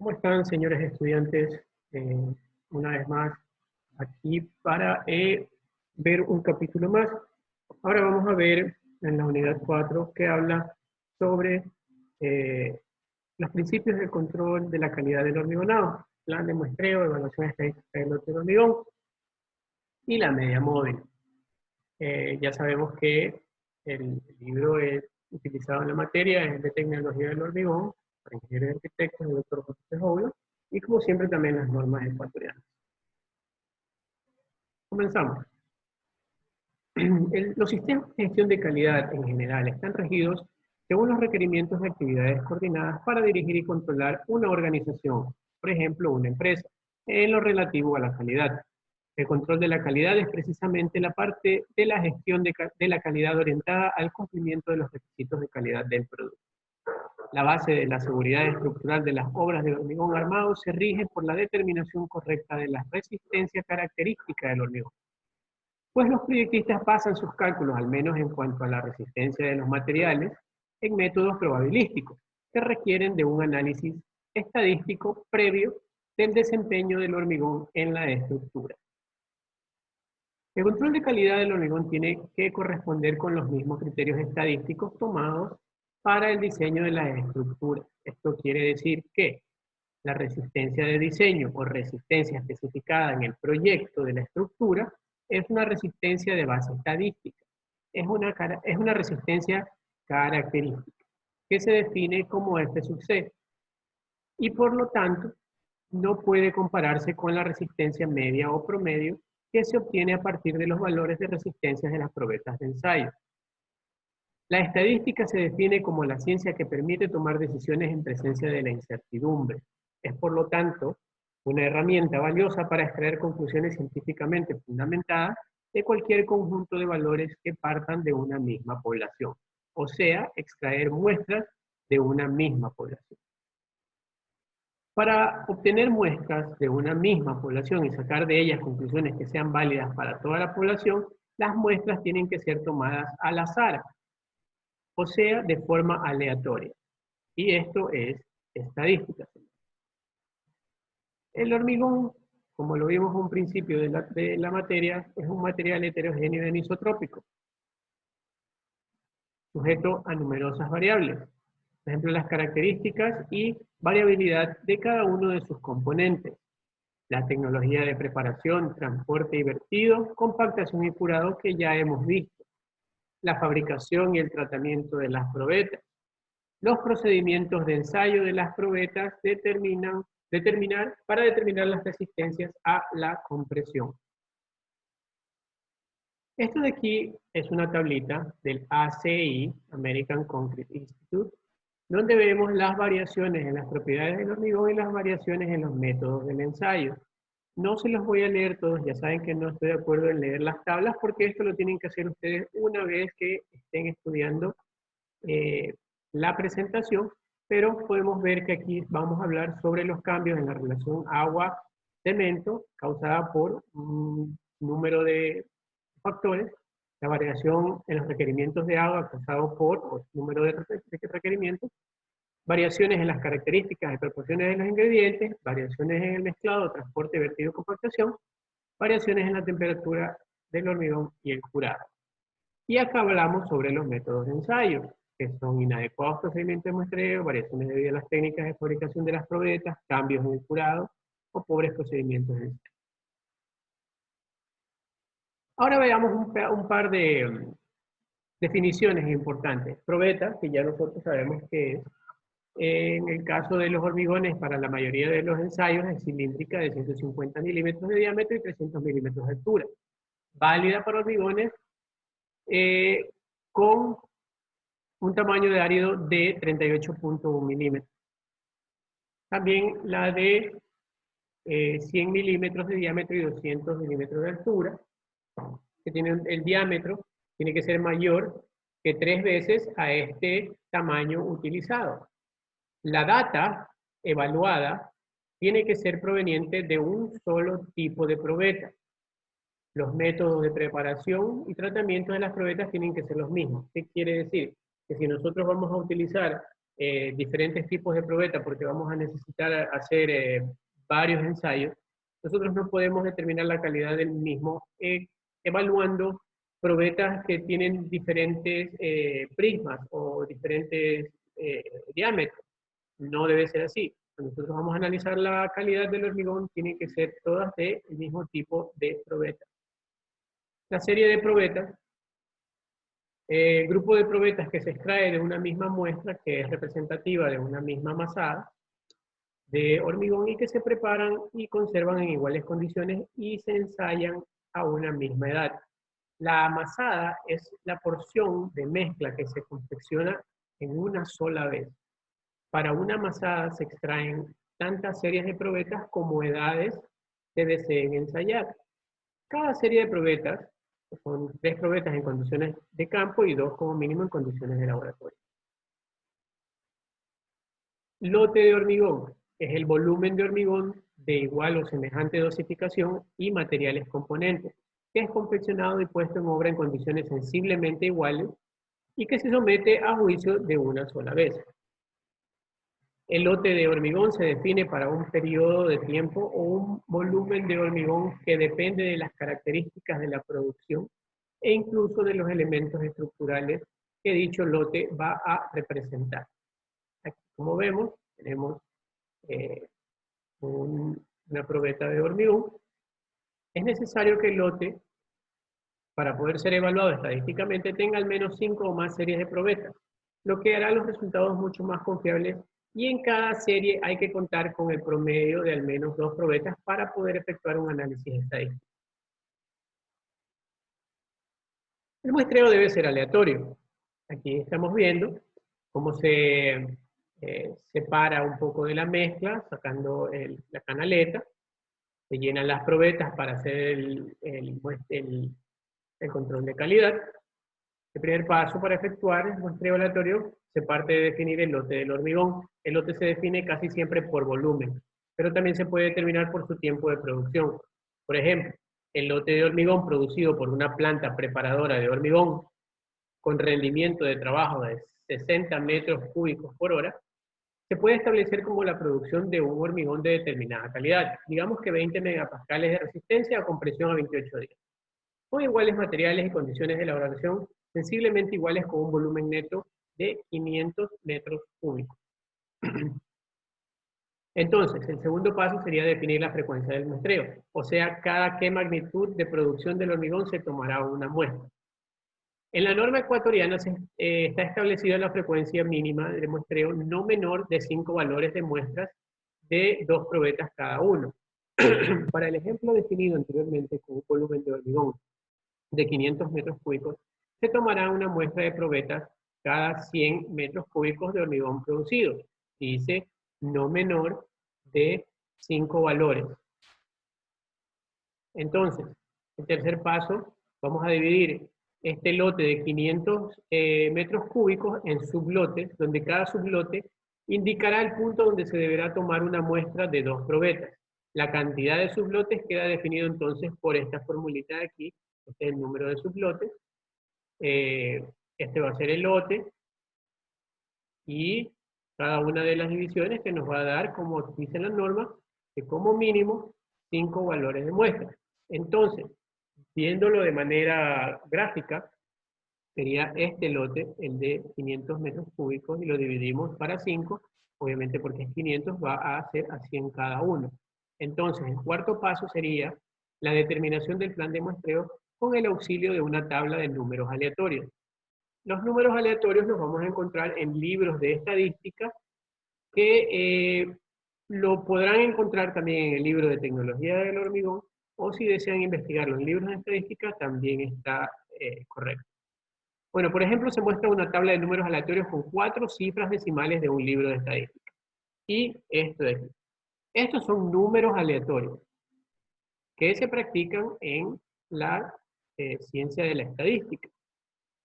¿Cómo están, señores estudiantes? Una vez más, aquí para ver un capítulo más. Ahora vamos a ver en la unidad 4 que habla sobre eh, los principios del control de la calidad del hormigonado, plan de muestreo, evaluación estadística del lote de hormigón y la media móvil. Ya sabemos que el libro es utilizado en la materia, es de tecnología del hormigón, para ingenieros y arquitectos, el doctor José Joven, y como siempre también las normas ecuatorianas. Comenzamos. Los sistemas de gestión de calidad en general están regidos según los requerimientos de actividades coordinadas para dirigir y controlar una organización, por ejemplo, una empresa, en lo relativo a la calidad. El control de la calidad es precisamente la parte de la gestión de la calidad orientada al cumplimiento de los requisitos de calidad del producto. La base de la seguridad estructural de las obras de hormigón armado se rige por la determinación correcta de la resistencia característica del hormigón. Pues los proyectistas basan sus cálculos, al menos en cuanto a la resistencia de los materiales, en métodos probabilísticos, que requieren de un análisis estadístico previo del desempeño del hormigón en la estructura. El control de calidad del hormigón tiene que corresponder con los mismos criterios estadísticos tomados para el diseño de las estructuras. Esto quiere decir que la resistencia de diseño o resistencia especificada en el proyecto de la estructura es una resistencia de base estadística. Es una resistencia característica que se define como F sub C y por lo tanto no puede compararse con la resistencia media o promedio que se obtiene a partir de los valores de resistencia de las probetas de ensayo. La estadística se define como la ciencia que permite tomar decisiones en presencia de la incertidumbre. Es, por lo tanto, una herramienta valiosa para extraer conclusiones científicamente fundamentadas de cualquier conjunto de valores que partan de una misma población, o sea, extraer muestras de una misma población. Para obtener muestras de una misma población y sacar de ellas conclusiones que sean válidas para toda la población, las muestras tienen que ser tomadas al azar, o sea, de forma aleatoria. Y esto es estadística. El hormigón, como lo vimos en un principio de la materia, es un material heterogéneo y anisotrópico, sujeto a numerosas variables. Por ejemplo, las características y variabilidad de cada uno de sus componentes. La tecnología de preparación, transporte y vertido, compactación y curado que ya hemos visto. La fabricación y el tratamiento de las probetas. Los procedimientos de ensayo de las probetas para determinar las resistencias a la compresión. Esto de aquí es una tablita del ACI, American Concrete Institute, donde vemos las variaciones en las propiedades del hormigón y las variaciones en los métodos del ensayo. No se los voy a leer todos, ya saben que no estoy de acuerdo en leer las tablas porque esto lo tienen que hacer ustedes una vez que estén estudiando la presentación, pero podemos ver que aquí vamos a hablar sobre los cambios en la relación agua-cemento causada por un número de factores, la variación en los requerimientos de agua causado por número de requerimientos, variaciones en las características y proporciones de los ingredientes, variaciones en el mezclado, transporte, vertido, compactación, variaciones en la temperatura del hormigón y el curado. Y acá hablamos sobre los métodos de ensayo, que son inadecuados procedimientos de muestreo, variaciones debido a las técnicas de fabricación de las probetas, cambios en el curado o pobres procedimientos de ensayo. Ahora veamos un par de definiciones importantes. Probeta, que ya nosotros sabemos que es, en el caso de los hormigones, para la mayoría de los ensayos, es cilíndrica de 150 milímetros de diámetro y 300 milímetros de altura. Válida para hormigones con un tamaño de árido de 38.1 milímetros. También la de 100 milímetros de diámetro y 200 milímetros de altura, que tiene el diámetro, tiene que ser mayor que 3 veces a este tamaño utilizado. La data evaluada tiene que ser proveniente de un solo tipo de probeta. Los métodos de preparación y tratamiento de las probetas tienen que ser los mismos. ¿Qué quiere decir? Que si nosotros vamos a utilizar diferentes tipos de probeta, porque vamos a necesitar hacer varios ensayos, nosotros no podemos determinar la calidad del mismo evaluando probetas que tienen diferentes prismas o diferentes diámetros. No debe ser así. Cuando nosotros vamos a analizar la calidad del hormigón, tienen que ser todas del mismo tipo de probeta. La serie de probetas, el grupo de probetas que se extrae de una misma muestra, que es representativa de una misma masada de hormigón y que se preparan y conservan en iguales condiciones y se ensayan a una misma edad. La amasada es la porción de mezcla que se confecciona en una sola vez. Para una amasada se extraen tantas series de probetas como edades se deseen ensayar. Cada serie de probetas, que son 3 probetas en condiciones de campo y 2 como mínimo en condiciones de laboratorio. Lote de hormigón es el volumen de hormigón de igual o semejante dosificación y materiales componentes, que es confeccionado y puesto en obra en condiciones sensiblemente iguales y que se somete a juicio de una sola vez. El lote de hormigón se define para un periodo de tiempo o un volumen de hormigón que depende de las características de la producción e incluso de los elementos estructurales que dicho lote va a representar. Aquí, como vemos, tenemos una probeta de hormigón. Es necesario que el lote, para poder ser evaluado estadísticamente, tenga al menos 5 o más series de probetas, lo que hará los resultados mucho más confiables, y en cada serie hay que contar con el promedio de al menos 2 probetas para poder efectuar un análisis estadístico. El muestreo debe ser aleatorio. Aquí estamos viendo cómo se separa un poco de la mezcla, sacando la canaleta, se llenan las probetas para hacer el control de calidad. El primer paso para efectuar el muestreo aleatorio se parte de definir el lote del hormigón. El lote se define casi siempre por volumen, pero también se puede determinar por su tiempo de producción. Por ejemplo, el lote de hormigón producido por una planta preparadora de hormigón con rendimiento de trabajo de 60 metros cúbicos por hora, se puede establecer como la producción de un hormigón de determinada calidad, digamos que 20 megapascales de resistencia o compresión a 28 días, con iguales materiales y condiciones de elaboración sensiblemente iguales con un volumen neto de 500 metros cúbicos. Entonces, el segundo paso sería definir la frecuencia del muestreo, o sea, cada qué magnitud de producción del hormigón se tomará una muestra. En la norma ecuatoriana está establecida la frecuencia mínima de muestreo no menor de 5 valores de muestras de 2 probetas cada uno. Para el ejemplo definido anteriormente con un volumen de hormigón de 500 metros cúbicos, se tomará una muestra de probetas cada 100 metros cúbicos de hormigón producido. Dice no menor de 5 valores. Entonces, el tercer paso, vamos a dividir este lote de 500 metros cúbicos en sublotes, donde cada sublote indicará el punto donde se deberá tomar una muestra de 2 probetas. La cantidad de sublotes queda definido entonces por esta formulita de aquí. Este es el número de sublotes. Este va a ser el lote. Y cada una de las divisiones que nos va a dar, como dice la norma, que como mínimo 5 valores de muestra. Entonces, viéndolo de manera gráfica, sería este lote, el de 500 metros cúbicos, y lo dividimos para 5, obviamente porque es 500, va a ser a 100 cada uno. Entonces, el cuarto paso sería la determinación del plan de muestreo con el auxilio de una tabla de números aleatorios. Los números aleatorios los vamos a encontrar en libros de estadística que lo podrán encontrar también en el libro de tecnología del hormigón, o si desean investigarlo en libros de estadística también está correcto. Bueno, por ejemplo, se muestra una tabla de números aleatorios con 4 cifras decimales de un libro de estadística. Y esto de aquí. Estos son números aleatorios que se practican en la ciencia de la estadística.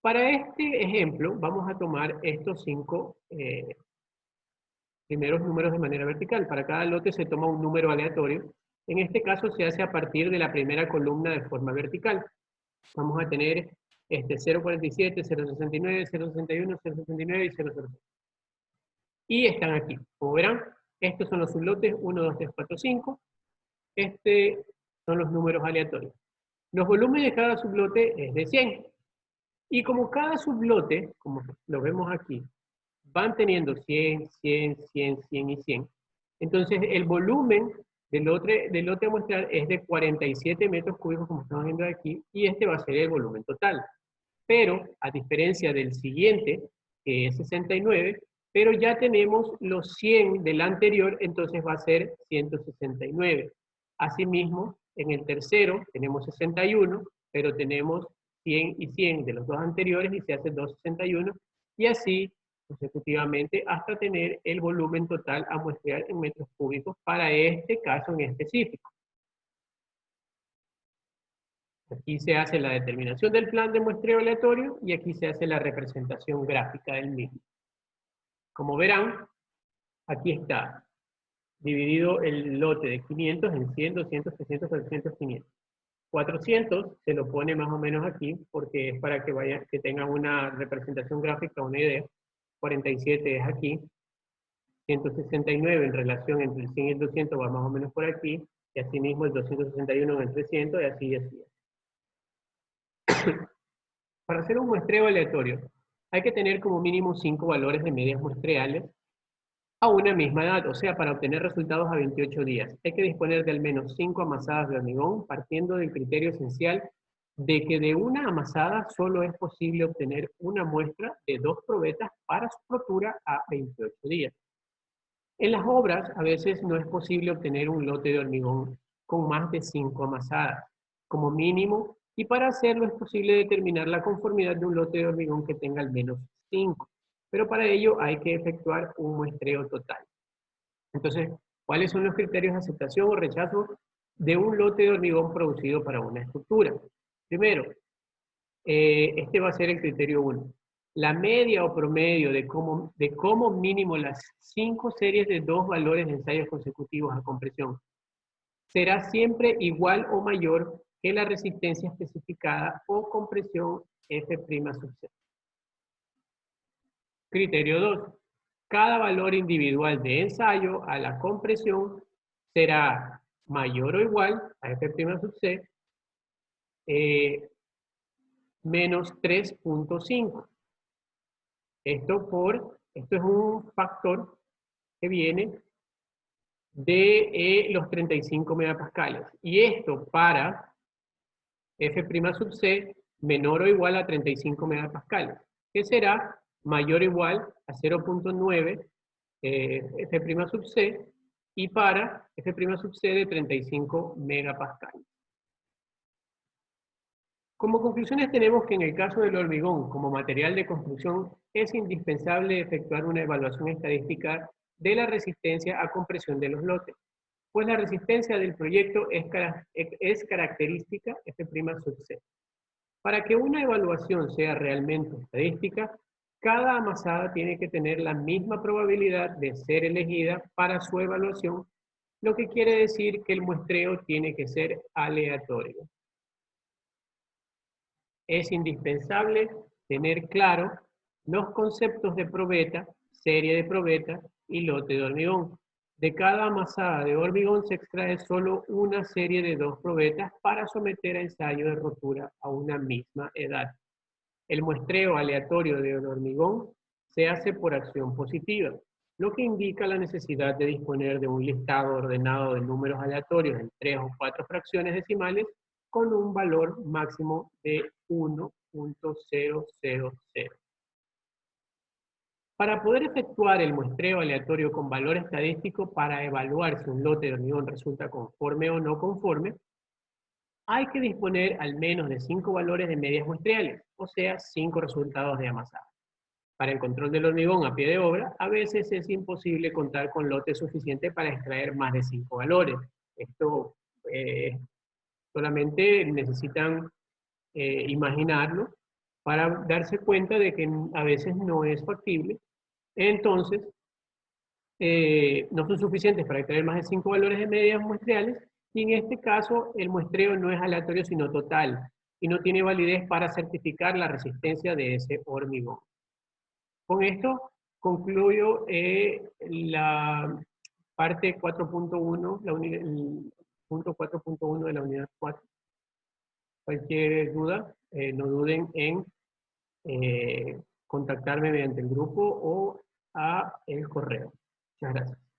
Para este ejemplo, vamos a tomar estos 5 primeros números de manera vertical. Para cada lote se toma un número aleatorio. En este caso se hace a partir de la primera columna de forma vertical. Vamos a tener 0.47, 0.69, 0.61, 0.69 y 0.00. y están aquí. Como verán, estos son los sublotes 1, 2, 3, 4, 5. Son los números aleatorios. Los volúmenes de cada sublote es de 100. Y como cada sublote, como lo vemos aquí, van teniendo 100, 100, 100, 100 y 100, entonces el volumen del lote a muestrear es de 47 metros cúbicos, como estamos viendo aquí, y este va a ser el volumen total. Pero, a diferencia del siguiente, que es 69, pero ya tenemos los 100 del anterior, entonces va a ser 169. Asimismo, en el tercero tenemos 61, pero tenemos 100 y 100 de los dos anteriores y se hace 261, y así consecutivamente hasta tener el volumen total a muestrear en metros cúbicos para este caso en específico. Aquí se hace la determinación del plan de muestreo aleatorio y aquí se hace la representación gráfica del mismo. Como verán, aquí está dividido el lote de 500 en 100, 200, 300, 400, 500. 400 se lo pone más o menos aquí porque es para que tengan una representación gráfica, una idea. 47 es aquí. 169 en relación entre el 100 y el 200 va más o menos por aquí. Y asimismo el 261 en el 300 y así y así. Para hacer un muestreo aleatorio, hay que tener como mínimo 5 valores de medias muestreales a una misma edad, o sea, para obtener resultados a 28 días. Hay que disponer de al menos 5 amasadas de hormigón, partiendo del criterio esencial de que de una amasada solo es posible obtener una muestra de 2 probetas para su rotura a 28 días. En las obras, a veces no es posible obtener un lote de hormigón con más de 5 amasadas, como mínimo, y para hacerlo es posible determinar la conformidad de un lote de hormigón que tenga al menos 5. Pero para ello hay que efectuar un muestreo total. Entonces, ¿cuáles son los criterios de aceptación o rechazo de un lote de hormigón producido para una estructura? Primero, este va a ser el criterio 1. La media o promedio de como mínimo las 5 series de 2 valores de ensayos consecutivos a compresión será siempre igual o mayor que la resistencia especificada o compresión F' sub C. Criterio 2. Cada valor individual de ensayo a la compresión será mayor o igual a F' sub C menos 3.5. Esto es un factor que viene de los 35 megapascales. Y esto para F' sub C menor o igual a 35 megapascales, que será mayor o igual a 0.9 F' sub C y para F' sub C de 35 megapascales. Como conclusiones tenemos que en el caso del hormigón como material de construcción es indispensable efectuar una evaluación estadística de la resistencia a compresión de los lotes, pues la resistencia del proyecto es característica F' sub C. Para que una evaluación sea realmente estadística, cada amasada tiene que tener la misma probabilidad de ser elegida para su evaluación, lo que quiere decir que el muestreo tiene que ser aleatorio. Es indispensable tener claro los conceptos de probeta, serie de probeta y lote de hormigón. De cada amasada de hormigón se extrae solo una serie de 2 probetas para someter a ensayo de rotura a una misma edad. El muestreo aleatorio de hormigón se hace por acción positiva, lo que indica la necesidad de disponer de un listado ordenado de números aleatorios en 3 o 4 fracciones decimales con un valor máximo de 1.000. Para poder efectuar el muestreo aleatorio con valor estadístico para evaluar si un lote de hormigón resulta conforme o no conforme, hay que disponer al menos de 5 valores de medias muestreales, o sea, 5 resultados de amasado. Para el control del hormigón a pie de obra, a veces es imposible contar con lotes suficientes para extraer más de 5 valores. Esto solamente necesitan imaginarlo para darse cuenta de que a veces no es factible. Entonces, no son suficientes para extraer más de 5 valores de medias muestreales, y en este caso el muestreo no es aleatorio sino total, y no tiene validez para certificar la resistencia de ese hormigón. Con esto concluyo la parte 4.1, el punto 4.1 de la unidad 4. Cualquier duda, no duden en contactarme mediante el grupo o a el correo. Muchas gracias.